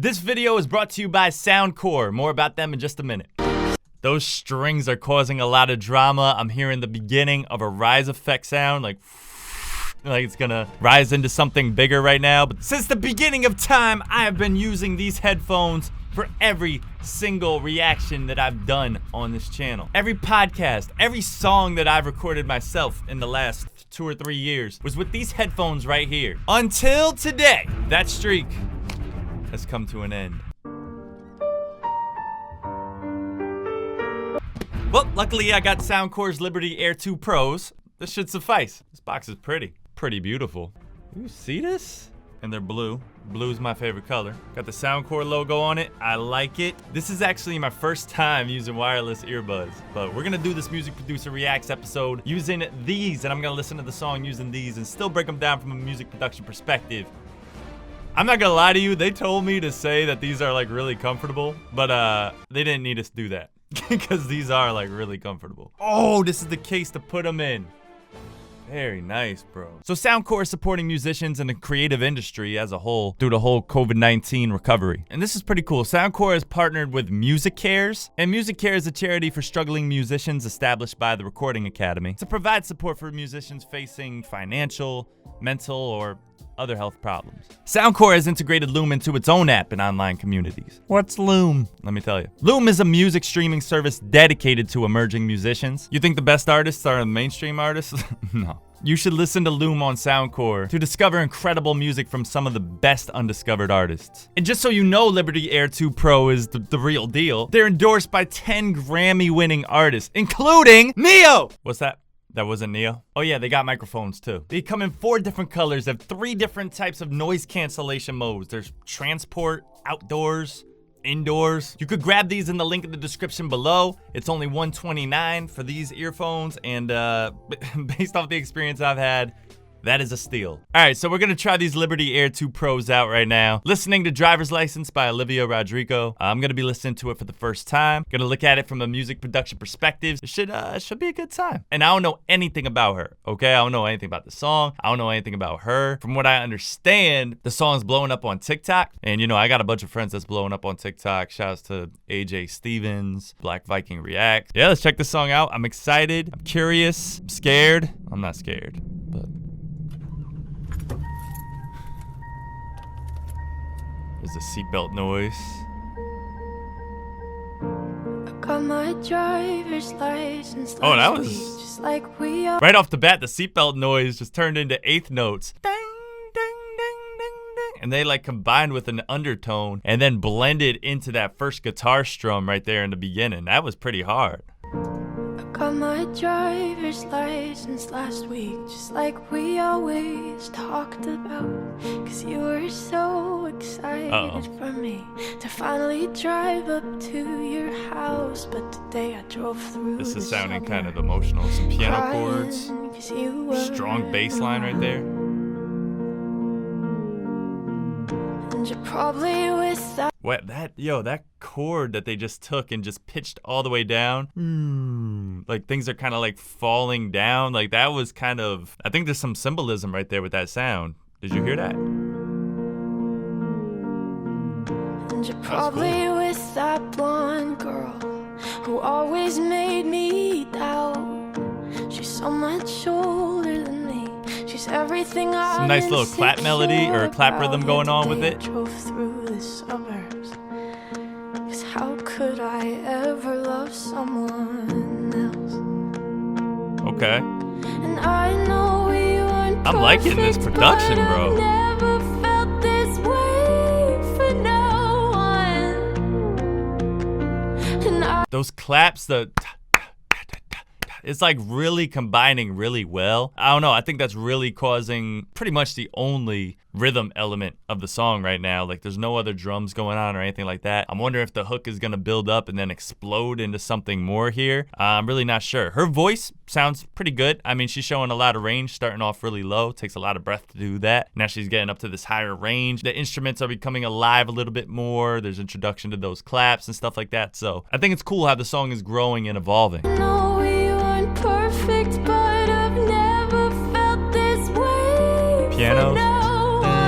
This video is brought to you by Soundcore. More about them in just a minute. Those strings are causing a lot of drama. I'm hearing the beginning of a rise effect sound, like it's gonna rise into something bigger right now. But since the beginning of time, I have been using these headphones for every single reaction that I've done on this channel. Every podcast, every song that I've recorded myself in the last 2 or 3 years was with these headphones right here. Until today, that streak has come to an end. Well, luckily I got Soundcore's Liberty Air 2 Pros. This should suffice. This box is pretty beautiful. You see this? And they're blue. Blue's my favorite color. Got the Soundcore logo on it. I like it. This is actually my first time using wireless earbuds, but we're gonna do this Music Producer Reacts episode using these, and I'm gonna listen to the song using these and still break them down from a music production perspective. I'm not gonna lie to you, they told me to say that these are like really comfortable, but they didn't need us to do that because these are like really comfortable. Oh, this is the case to put them in. Very nice, bro. So Soundcore is supporting musicians in the creative industry as a whole through the whole COVID-19 recovery. And this is pretty cool. Soundcore has partnered with Music Cares, and Music Cares is a charity for struggling musicians established by the Recording Academy to provide support for musicians facing financial, mental, or other health problems. Soundcore has integrated Loom into its own app and online communities. What's Loom? Let me tell you. Loom is a music streaming service dedicated to emerging musicians. You think the best artists are the mainstream artists? No. You should listen to Loom on Soundcore to discover incredible music from some of the best undiscovered artists. And just so you know, Liberty Air 2 Pro is the real deal. They're endorsed by 10 Grammy-winning artists, including Neo! What's that? That wasn't Neo? Oh yeah, they got microphones too. They come in 4 different colors, have 3 different types of noise cancellation modes. There's transport, outdoors, indoors. You could grab these in the link in the description below. It's only $129 for these earphones, and based off the experience I've had, that is a steal. All right, so we're gonna try these Liberty Air 2 Pros out right now. Listening to Driver's License by Olivia Rodrigo. I'm gonna be listening to it for the first time. Gonna look at it from a music production perspective. It should be a good time. And I don't know anything about her, okay? I don't know anything about the song. I don't know anything about her. From what I understand, the song's blowing up on TikTok. And you know, I got a bunch of friends that's blowing up on TikTok. Shouts to AJ Stevens, Black Viking React. Yeah, let's check this song out. I'm excited. I'm curious. I'm scared. I'm not scared, but there's a seatbelt noise. I got my driver's license. Oh, that was just like we are. Right off the bat. The seatbelt noise just turned into 8th notes. Ding, ding, ding, ding, ding. And they like combined with an undertone and then blended into that first guitar strum right there in the beginning. That was pretty hard. Got my driver's license last week, just like we always talked about. Cause you were so excited for me to finally drive up to your house. But today I drove through. This is sounding kind of emotional. Some piano chords, strong bass line right there. And you're probably with that. What that chord that they just took and just pitched all the way down. Like things are kind of like falling down. Like that was kind of, I think there's some symbolism right there with that sound. Did you hear that? And you're probably with that blonde girl who always made me doubt. She's so much older than me. She's everything I Some nice little clap melody or clap rhythm going on with it. Drove through the suburbs. Cause how could I ever love someone else? Okay. And I know we weren't I'm liking this production, bro. Never felt this way for no one. And those claps, it's like really combining really well. I don't know, I think that's really causing pretty much the only rhythm element of the song right now. Like there's no other drums going on or anything like that. I'm wondering if the hook is gonna build up and then explode into something more here. I'm really not sure. Her voice sounds pretty good. I mean, she's showing a lot of range, starting off really low. Takes a lot of breath to do that. Now she's getting up to this higher range. The instruments are becoming alive a little bit more. There's introduction to those claps and stuff like that. So I think it's cool how the song is growing and evolving. no, we weren't perfect, but I've never felt this way. Pianos. For no one.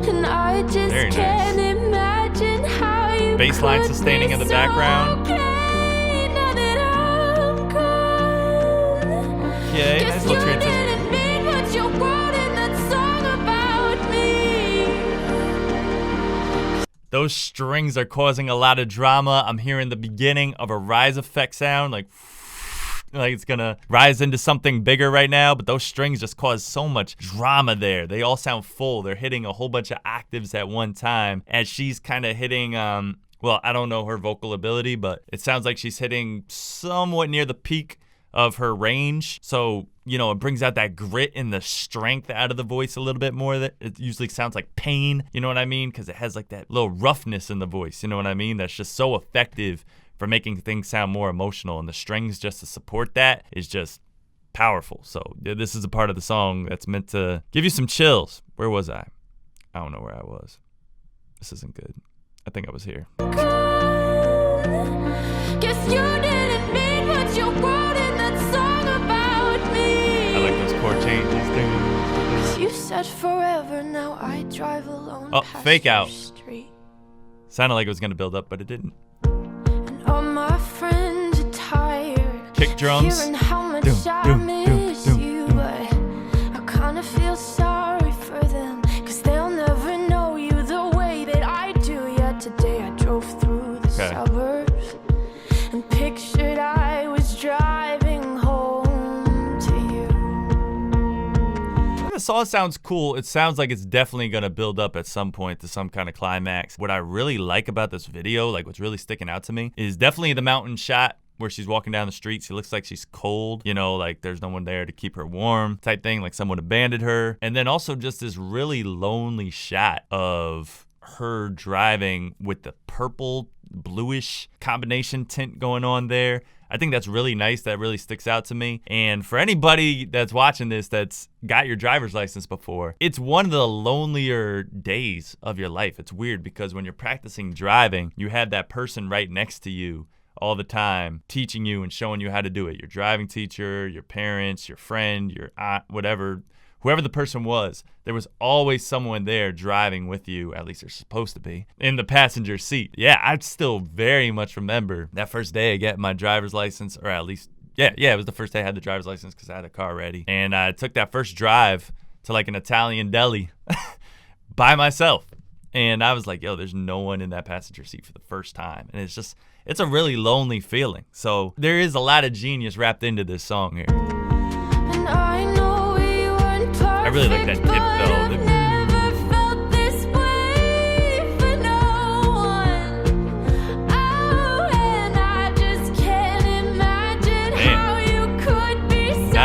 And I I just Very can't nice. imagine how you Bass line could sustaining be in the so background. okay now that I'm gone. Okay, Guess nice you little transition. didn't mean what you wrote in that song about me. Those strings are causing a lot of drama. I'm hearing the beginning of a rise effect sound, like it's gonna rise into something bigger right now, but those strings just cause so much drama there. They all sound full. They're hitting a whole bunch of octaves at one time as she's kind of hitting, well, I don't know her vocal ability, but it sounds like she's hitting somewhat near the peak of her range. So, you know, it brings out that grit and the strength out of the voice a little bit more. That it usually sounds like pain, you know what I mean? Because it has like that little roughness in the voice, you know what I mean? That's just so effective for making things sound more emotional, and the strings just to support that is just powerful. So this is a part of the song that's meant to give you some chills. Where was I? I don't know where I was. This isn't good. I think I was here. Guess you didn't mean what you wrote in that song about me. I like those chord changes. You said forever, now I drive alone. Oh, past fake your out. street. Sounded like it was gonna build up, but it didn't. All my friends are tired. Kick drums. Hearing how much Doom, I doom, miss doom, you, doom. but I kinda feel sorry for them, 'cause they'll never know you the way that I do. Yeah, today I drove through the suburbs and pictured I was driving home to you. The song sounds cool. It sounds like it's definitely gonna build up at some point to some kind of climax. What I really like about this video, like what's really sticking out to me, is definitely the mountain shot where she's walking down the street. She looks like she's cold, you know, like there's no one there to keep her warm type thing, like someone abandoned her. And then also just this really lonely shot of her driving with the purple bluish combination tint going on there. I think that's really nice. That really sticks out to me. And for anybody that's watching this that's got your driver's license before, it's one of the lonelier days of your life. It's weird because when you're practicing driving, you have that person right next to you all the time teaching you and showing you how to do it. Your driving teacher, your parents, your friend, your aunt, whatever. Whoever the person was, there was always someone there driving with you, at least they're supposed to be, in the passenger seat. Yeah, I still very much remember that first day I got my driver's license, or at least, yeah, it was the first day I had the driver's license because I had a car ready. And I took that first drive to like an Italian deli by myself. And I was like, yo, there's no one in that passenger seat for the first time. And it's a really lonely feeling. So there is a lot of genius wrapped into this song here. And I know I really like that dip though. I've never felt this way for no one. Oh, and I just can't imagine how you could be so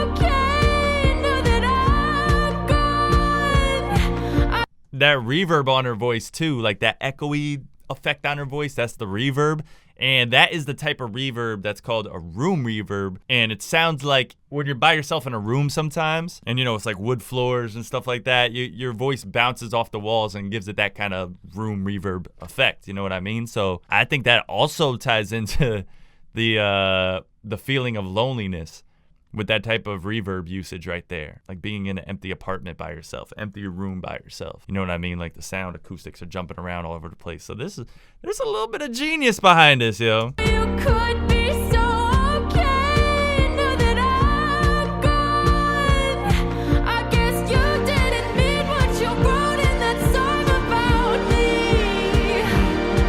okay now that I'm gone. That reverb on her voice too, like that echoey effect on her voice, that's the reverb. And that is the type of reverb that's called a room reverb. And it sounds like when you're by yourself in a room sometimes, and you know, it's like wood floors and stuff like that, your voice bounces off the walls and gives it that kind of room reverb effect, you know what I mean? So I think that also ties into the feeling of loneliness with that type of reverb usage right there. Like being in an empty apartment by yourself, empty room by yourself. You know what I mean? Like the sound acoustics are jumping around all over the place. So there's a little bit of genius behind this, yo. You could be so okay now that I'm gone. I guess you didn't mean what you wrote in that song about me.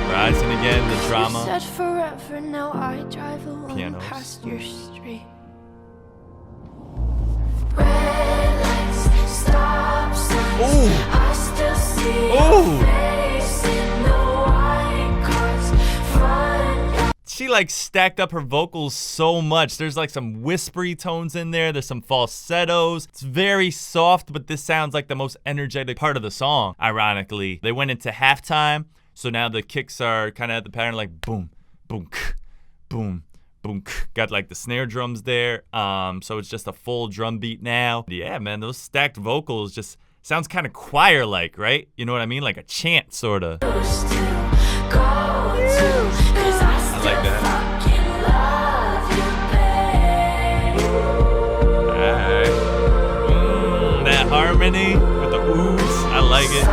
Rising again, the drama. You said forever, now I drive alone Pianos. past your street. Red lights, stop signs. Ooh. I still see Ooh. your face in the white cars front. She like stacked up her vocals so much. There's like some whispery tones in there. There's some falsettos. It's very soft, but this sounds like the most energetic part of the song, ironically. They went into halftime, so now the kicks are kind of at the pattern like boom, boom, boom. Boom, got like the snare drums there. So it's just a full drum beat now. Yeah, man, those stacked vocals just sounds kind of choir-like, right? You know what I mean? Like a chant, sorta. I like that. Alright. That harmony with the oohs, I like it.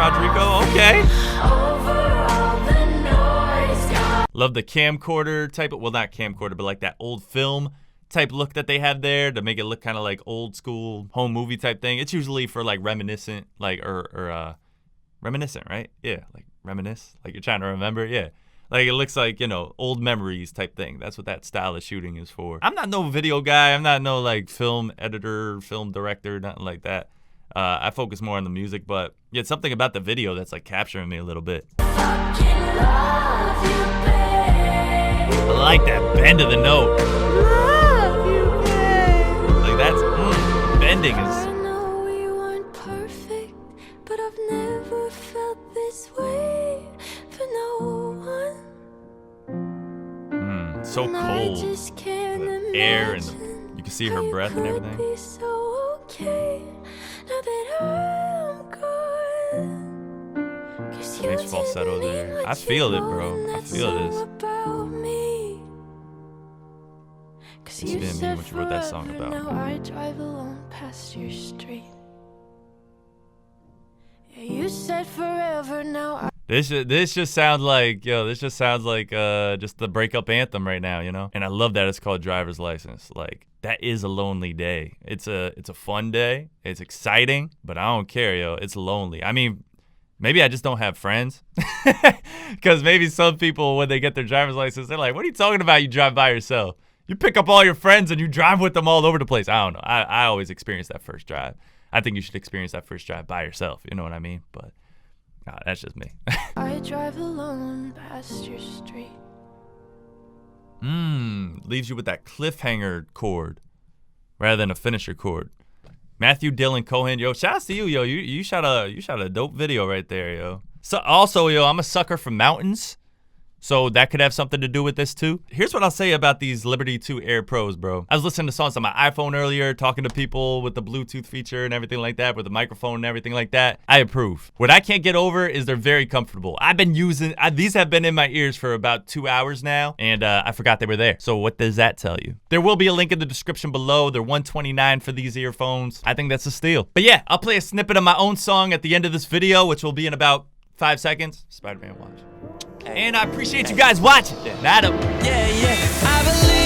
Rodrigo. Okay. Love the camcorder type of, well, not camcorder, but like that old film type look that they have there to make it look kind of like old school home movie type thing. It's usually for like reminiscent, like, or reminiscent, right? Yeah, like reminisce, like you're trying to remember. Yeah. Like it looks like, you know, old memories type thing. That's what that style of shooting is for. I'm not no video guy. I'm not no like film editor, film director, nothing like that. I focus more on the music, but yeah, it's something about the video that's like capturing me a little bit. I like that bend of the note. Love you, babe. Like that's bending is. I know we weren't perfect, but I've never felt this way for no one. So cold. The air and you can see her breath and everything. Be so okay, now that I'm gone. 'Cause you Nice falsetto didn't there. mean what I feel you it, bro. know, and I that's feel all this. about me. 'Cause This you didn't mean said what you wrote that song forever, about. now I drive alone past your street. Yeah, you said forever, now I This just sounds like, yo, this just sounds like just the breakup anthem right now, you know? And I love that it's called Driver's License. Like, that is a lonely day. It's a fun day. It's exciting, but I don't care, yo. It's lonely. I mean, maybe I just don't have friends. Because maybe some people, when they get their driver's license, they're like, what are you talking about? You drive by yourself. You pick up all your friends and you drive with them all over the place. I don't know. I always experience that first drive. I think you should experience that first drive by yourself. You know what I mean? But nah, that's just me. I drive alone past your street. Leaves you with that cliffhanger chord rather than a finisher chord. Matthew Dillon Cohen, yo, shouts to you, yo. You shot a dope video right there, yo. So also, yo, I'm a sucker for mountains. So that could have something to do with this too. Here's what I'll say about these Liberty 2 Air Pros, bro. I was listening to songs on my iPhone earlier, talking to people with the Bluetooth feature and everything like that, with the microphone and everything like that. I approve. What I can't get over is they're very comfortable. I've been using, these have been in my ears for about 2 hours now, and I forgot they were there. So what does that tell you? There will be a link in the description below. They're $129 for these earphones. I think that's a steal. But yeah, I'll play a snippet of my own song at the end of this video, which will be in about 5 seconds. Spider-Man watch. And I appreciate you guys watching. Adam. Yeah, I believe